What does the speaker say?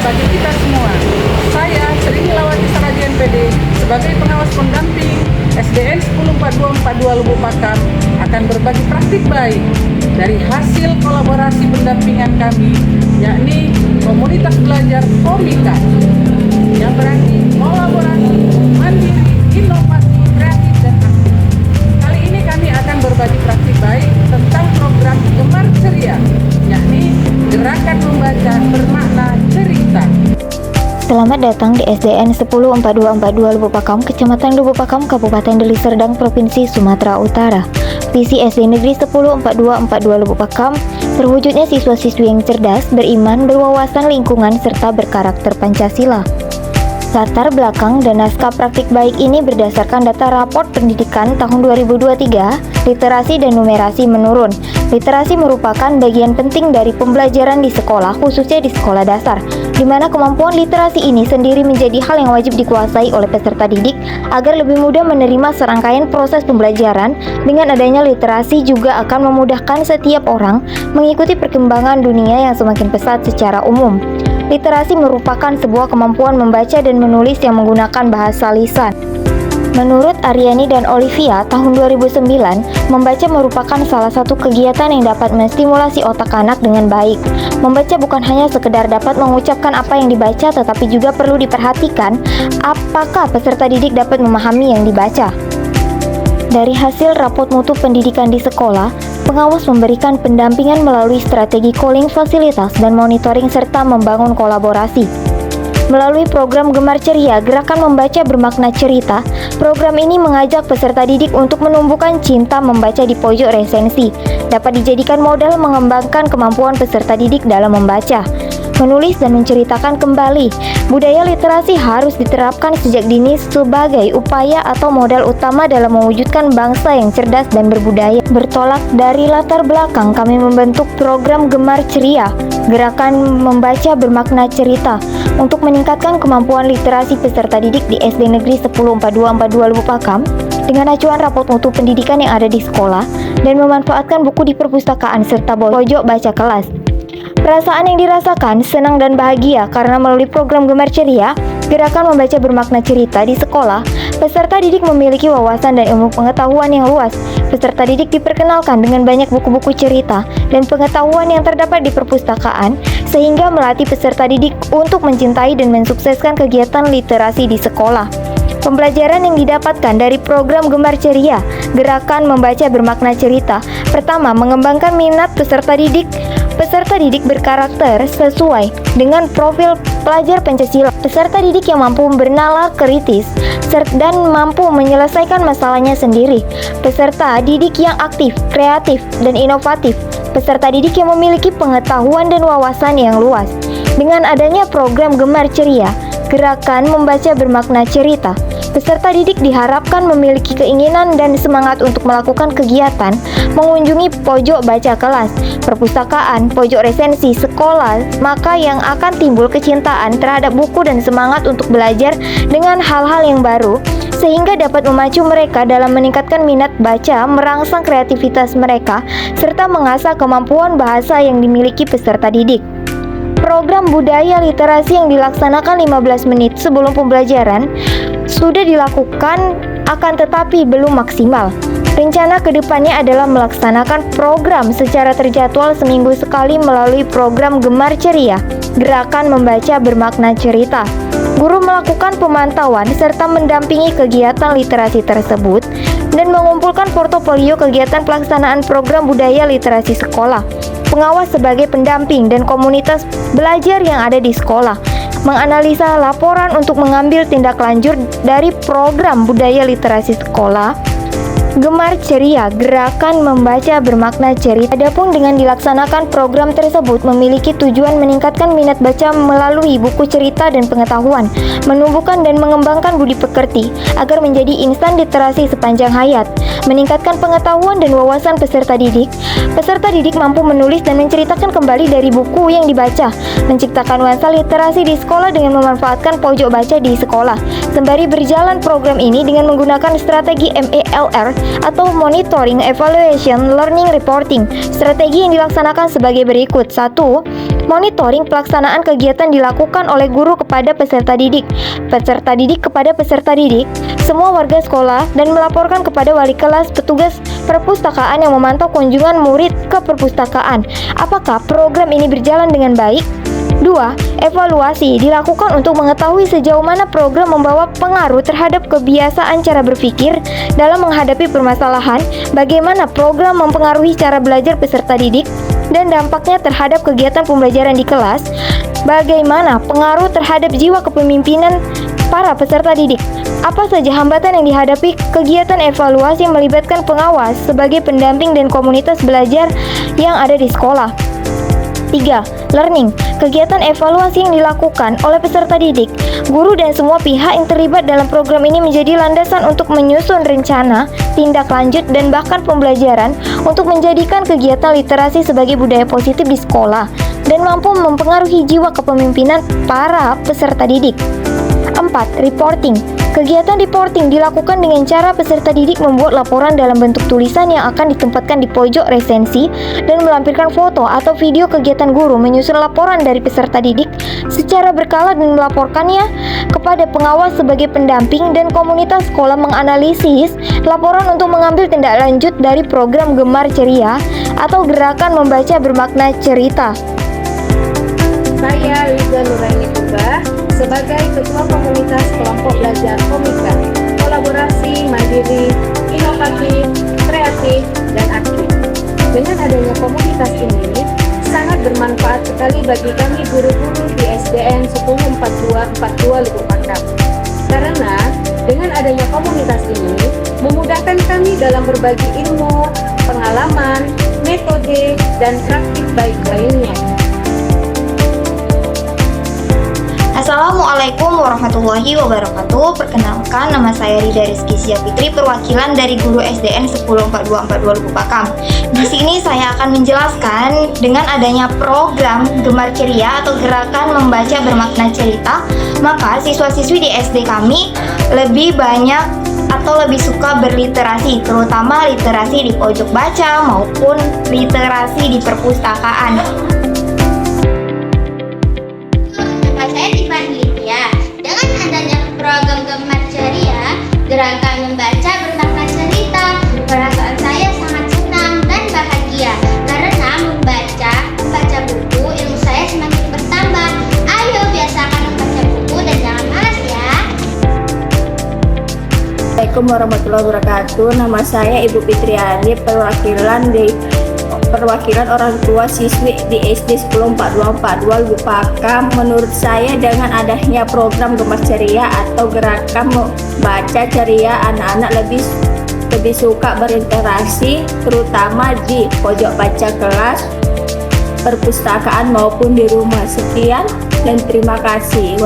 bagi kita semua. Saya Sri Milawati Saragi NPD sebagai pengawas pendamping SDN 104242 Lubuk Pakam akan berbagi praktik baik dari hasil kolaborasi pendampingan kami, yakni komunitas belajar Komika, yang berarti kolaborasi, mandiri, inovasi, kreatif, dan aktif. Kali ini kami akan berbagi praktik baik tentang program Gemar Ceria, yakni gerakan membaca bermakna cerita. Selamat datang di SDN 104242 Lubuk Pakam, Kecamatan Lubuk Pakam, Kabupaten Deli Serdang, Provinsi Sumatera Utara. Visi SD Negeri 104242 Lubuk Pakam terwujudnya siswa-siswi yang cerdas, beriman, berwawasan lingkungan, serta berkarakter Pancasila. Latar belakang dan naskah praktik baik ini berdasarkan data raport pendidikan tahun 2023, literasi dan numerasi menurun. Literasi merupakan bagian penting dari pembelajaran di sekolah, khususnya di sekolah dasar, di mana kemampuan literasi ini sendiri menjadi hal yang wajib dikuasai oleh peserta didik agar lebih mudah menerima serangkaian proses pembelajaran. Dengan adanya literasi juga akan memudahkan setiap orang mengikuti perkembangan dunia yang semakin pesat secara umum. Literasi merupakan sebuah kemampuan membaca dan menulis yang menggunakan bahasa lisan. Menurut Aryani dan Olivia, tahun 2009, membaca merupakan salah satu kegiatan yang dapat menstimulasi otak anak dengan baik. Membaca bukan hanya sekedar dapat mengucapkan apa yang dibaca, tetapi juga perlu diperhatikan apakah peserta didik dapat memahami yang dibaca. Dari hasil raport mutu pendidikan di sekolah, pengawas memberikan pendampingan melalui strategi calling fasilitas dan monitoring serta membangun kolaborasi. Melalui program Gemar Ceria, gerakan membaca bermakna cerita, program ini mengajak peserta didik untuk menumbuhkan cinta membaca di pojok resensi. Dapat dijadikan modal mengembangkan kemampuan peserta didik dalam membaca, menulis, dan menceritakan kembali. Budaya literasi harus diterapkan sejak dini sebagai upaya atau modal utama dalam mewujudkan bangsa yang cerdas dan berbudaya. Bertolak dari latar belakang, kami membentuk program Gemar Ceria, gerakan membaca bermakna cerita, untuk meningkatkan kemampuan literasi peserta didik di SD Negeri 104242 Lubuk Pakam dengan acuan raport mutu pendidikan yang ada di sekolah dan memanfaatkan buku di perpustakaan serta pojok baca kelas. Perasaan yang dirasakan senang dan bahagia karena melalui program Gemar Ceria, gerakan membaca bermakna cerita di sekolah, peserta didik memiliki wawasan dan ilmu pengetahuan yang luas. Peserta didik diperkenalkan dengan banyak buku-buku cerita dan pengetahuan yang terdapat di perpustakaan, sehingga melatih peserta didik untuk mencintai dan mensukseskan kegiatan literasi di sekolah. Pembelajaran yang didapatkan dari program Gemar Ceria, gerakan membaca bermakna cerita, pertama, mengembangkan minat peserta didik. Peserta didik berkarakter sesuai dengan profil pelajar Pancasila. Peserta didik yang mampu bernalar kritis dan mampu menyelesaikan masalahnya sendiri. Peserta didik yang aktif, kreatif, dan inovatif. Peserta didik yang memiliki pengetahuan dan wawasan yang luas. Dengan adanya program Gemar Ceria, gerakan membaca bermakna cerita, peserta didik diharapkan memiliki keinginan dan semangat untuk melakukan kegiatan, mengunjungi pojok baca kelas, perpustakaan, pojok resensi, sekolah, maka yang akan timbul kecintaan terhadap buku dan semangat untuk belajar dengan hal-hal yang baru, sehingga dapat memacu mereka dalam meningkatkan minat baca, merangsang kreativitas mereka, serta mengasah kemampuan bahasa yang dimiliki peserta didik. Program budaya literasi yang dilaksanakan 15 menit sebelum pembelajaran sudah dilakukan, akan tetapi belum maksimal. Rencana kedepannya adalah melaksanakan program secara terjadwal seminggu sekali melalui program Gemar Ceria, gerakan membaca bermakna cerita. Guru melakukan pemantauan serta mendampingi kegiatan literasi tersebut dan mengumpulkan portofolio kegiatan pelaksanaan program budaya literasi sekolah. Pengawas sebagai pendamping dan komunitas belajar yang ada di sekolah menganalisa laporan untuk mengambil tindak lanjut dari program budaya literasi sekolah Gemar Ceria, gerakan membaca bermakna cerita. Adapun dengan dilaksanakan program tersebut memiliki tujuan meningkatkan minat baca melalui buku cerita dan pengetahuan, menumbuhkan dan mengembangkan budi pekerti agar menjadi insan literasi sepanjang hayat, meningkatkan pengetahuan dan wawasan peserta didik. Peserta didik mampu menulis dan menceritakan kembali dari buku yang dibaca, menciptakan nuansa literasi di sekolah dengan memanfaatkan pojok baca di sekolah. Sembari berjalan program ini dengan menggunakan strategi MELR atau Monitoring, Evaluation, Learning, Reporting. Strategi yang dilaksanakan sebagai berikut. 1. Monitoring pelaksanaan kegiatan dilakukan oleh guru kepada peserta didik kepada peserta didik, semua warga sekolah, dan melaporkan kepada wali kelas, petugas perpustakaan yang memantau kunjungan murid ke perpustakaan. Apakah program ini berjalan dengan baik? 2. Evaluasi dilakukan untuk mengetahui sejauh mana program membawa pengaruh terhadap kebiasaan cara berpikir dalam menghadapi permasalahan, bagaimana program mempengaruhi cara belajar peserta didik, dan dampaknya terhadap kegiatan pembelajaran di kelas, bagaimana pengaruh terhadap jiwa kepemimpinan para peserta didik. Apa saja hambatan yang dihadapi kegiatan evaluasi yang melibatkan pengawas sebagai pendamping dan komunitas belajar yang ada di sekolah. 3. Learning. Kegiatan evaluasi yang dilakukan oleh peserta didik, guru, dan semua pihak yang terlibat dalam program ini menjadi landasan untuk menyusun rencana, tindak lanjut, dan bahkan pembelajaran untuk menjadikan kegiatan literasi sebagai budaya positif di sekolah dan mampu mempengaruhi jiwa kepemimpinan para peserta didik. 4. Reporting. Kegiatan reporting dilakukan dengan cara peserta didik membuat laporan dalam bentuk tulisan yang akan ditempatkan di pojok resensi dan melampirkan foto atau video kegiatan guru, menyusun laporan dari peserta didik secara berkala dan melaporkannya kepada pengawas sebagai pendamping, dan komunitas sekolah menganalisis laporan untuk mengambil tindak lanjut dari program Gemar Ceria atau gerakan membaca bermakna cerita. Saya Liza Nuraini Purba sebagai Ketua Komunitas Kelompok Belajar Komika, kolaborasi, mandiri, inovatif, kreatif, dan aktif. Dengan adanya komunitas ini, sangat bermanfaat sekali bagi kami guru-guru di SDN 104242 Lubuk Pakam. Karena dengan adanya komunitas ini, memudahkan kami dalam berbagi ilmu, pengalaman, metode, dan praktik baik lainnya. Assalamualaikum warahmatullahi wabarakatuh. Perkenalkan, nama saya Rida Rizky Fitri, perwakilan dari guru SDN 104242 Lubuk Pakam. Di sini saya akan menjelaskan dengan adanya program Gemar Ceria atau gerakan membaca bermakna cerita, maka siswa-siswi di SD kami lebih banyak atau lebih suka berliterasi, terutama literasi di pojok baca maupun literasi di perpustakaan. Saya Tiffany Lydia. Dengan adanya program Gemar Ceria, gerakan membaca bermakna cerita, perasaan saya sangat senang dan bahagia karena membaca buku, ilmu saya semakin bertambah. Ayo biasakan membaca buku dan jangan malas ya. Assalamualaikum warahmatullahi wabarakatuh. Nama saya Ibu Fitriani, perwakilan orang tua siswi di SD 104242 Lubuk Pakam. Menurut saya dengan adanya program Gemar Ceria atau gerakan membaca ceria, anak-anak lebih suka berinteraksi, terutama di pojok baca kelas, perpustakaan maupun di rumah. Sekian dan terima kasih.